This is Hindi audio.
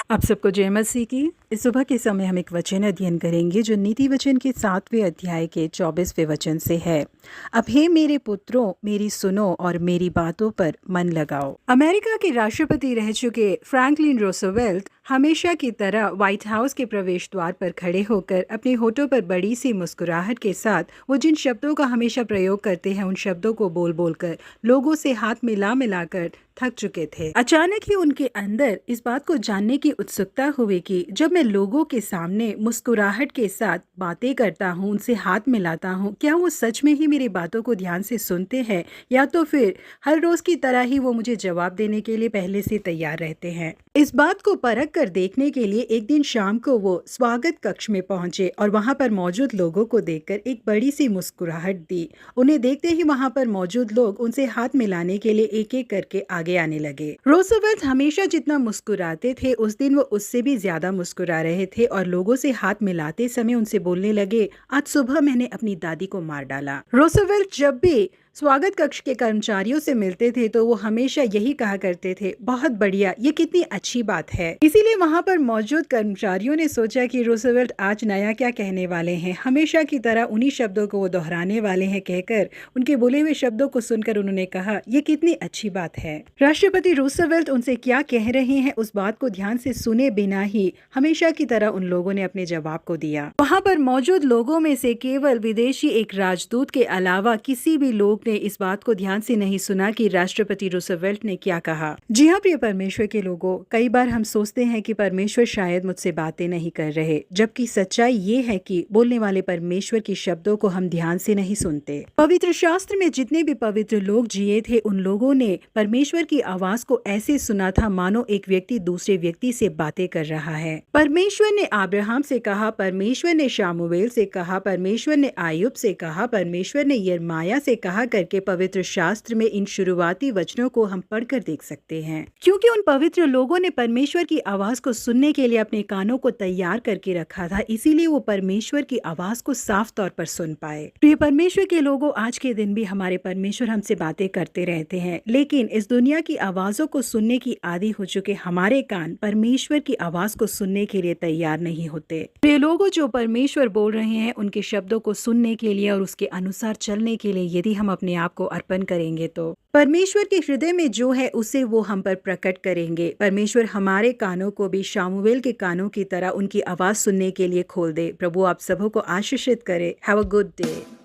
आप सबको जय मसीह की। इस सुबह के समय हम एक वचन अध्ययन करेंगे जो नीति वचन के 7वें अध्याय के 24वें वचन से है। अब हे मेरे पुत्रों, मेरी सुनो और मेरी बातों पर मन लगाओ। अमेरिका के राष्ट्रपति रह चुके फ्रैंकलिन रूजवेल्ट हमेशा की तरह व्हाइट हाउस के प्रवेश द्वार पर खड़े होकर अपने होठों पर बड़ी सी मुस्कुराहट के साथ वो जिन शब्दों का हमेशा प्रयोग करते हैं उन शब्दों को बोल बोलकर लोगों से हाथ मिला मिलाकर थक चुके थे। अचानक ही उनके अंदर इस बात को जानने की उत्सुकता हुई कि जब मैं लोगों के सामने मुस्कुराहट के साथ बातें करता हूँ, उनसे हाथ मिलाता हूँ, क्या वो सच में ही मेरी बातों को ध्यान से सुनते हैं या तो फिर हर रोज की तरह ही वो मुझे जवाब देने के लिए पहले से तैयार रहते हैं। इस बात को परख कर देखने के लिए एक दिन शाम को वो स्वागत कक्ष में पहुंचे और वहां पर मौजूद लोगों को देखकर एक बड़ी सी मुस्कुराहट दी। उन्हें देखते ही वहां पर मौजूद लोग उनसे हाथ मिलाने के लिए एक एक करके आगे आने लगे। रूजवेल्ट हमेशा जितना मुस्कुराते थे उस दिन वो उससे भी ज्यादा मुस्कुरा रहे थे और लोगों से हाथ मिलाते समय उनसे बोलने लगे, आज सुबह मैंने अपनी दादी को मार डाला। रूजवेल्ट जब भी स्वागत कक्ष के कर्मचारियों से मिलते थे तो वो हमेशा यही कहा करते थे, बहुत बढ़िया, ये कितनी अच्छी बात है। इसीलिए वहां पर मौजूद कर्मचारियों ने सोचा कि रूजवेल्ट आज नया क्या कहने वाले हैं। हमेशा की तरह उन्हीं शब्दों को वो दोहराने वाले हैं कहकर उनके बोले हुए शब्दों को सुनकर उन्होंने कहा, ये कितनी अच्छी बात है। राष्ट्रपति रूजवेल्ट उनसे क्या कह रहे हैं उस बात को ध्यान से सुने बिना ही हमेशा की तरह उन लोगों ने अपने जवाब को दिया। वहां पर मौजूद लोगों में से केवल विदेशी एक राजदूत के अलावा किसी भी लोग ने इस बात को ध्यान से नहीं सुना कि राष्ट्रपति रूजवेल्ट ने क्या कहा। जी हाँ प्रिय परमेश्वर के लोगों, कई बार हम सोचते हैं कि परमेश्वर शायद मुझसे बातें नहीं कर रहे, जबकि सच्चाई ये है कि बोलने वाले परमेश्वर के शब्दों को हम ध्यान से नहीं सुनते। पवित्र शास्त्र में जितने भी पवित्र लोग जिए थे उन लोगों ने परमेश्वर की आवाज को ऐसे सुना था मानो एक व्यक्ति दूसरे व्यक्ति से बातें कर रहा है। परमेश्वर ने अब्राहम से कहा, परमेश्वर ने शामुएल से कहा, परमेश्वर ने आयुब से कहा, परमेश्वर ने यिर्मयाह से कहा करके पवित्र शास्त्र में इन शुरुआती वचनों को हम पढ़कर देख सकते हैं। क्योंकि उन पवित्र लोगों ने परमेश्वर की आवाज को सुनने के लिए अपने कानों को तैयार करके रखा था, इसीलिए वो परमेश्वर की आवाज को साफ तौर पर सुन पाए। प्रिय परमेश्वर के लोगों, आज के दिन भी हमारे परमेश्वर हमसे बातें करते रहते हैं, लेकिन इस दुनिया की आवाजों को सुनने की आदी हो चुके हमारे कान परमेश्वर की आवाज को सुनने के लिए तैयार नहीं होते। प्रिय लोगों, जो परमेश्वर बोल रहे हैं उनके शब्दों को सुनने के लिए और उसके अनुसार चलने के लिए यदि हम अपने आप को अर्पण करेंगे तो परमेश्वर के हृदय में जो है उसे वो हम पर प्रकट करेंगे। परमेश्वर हमारे कानों को भी शामुएल के कानों की तरह उनकी आवाज सुनने के लिए खोल दे। प्रभु आप सबों को आशीषित करे। Have a good day.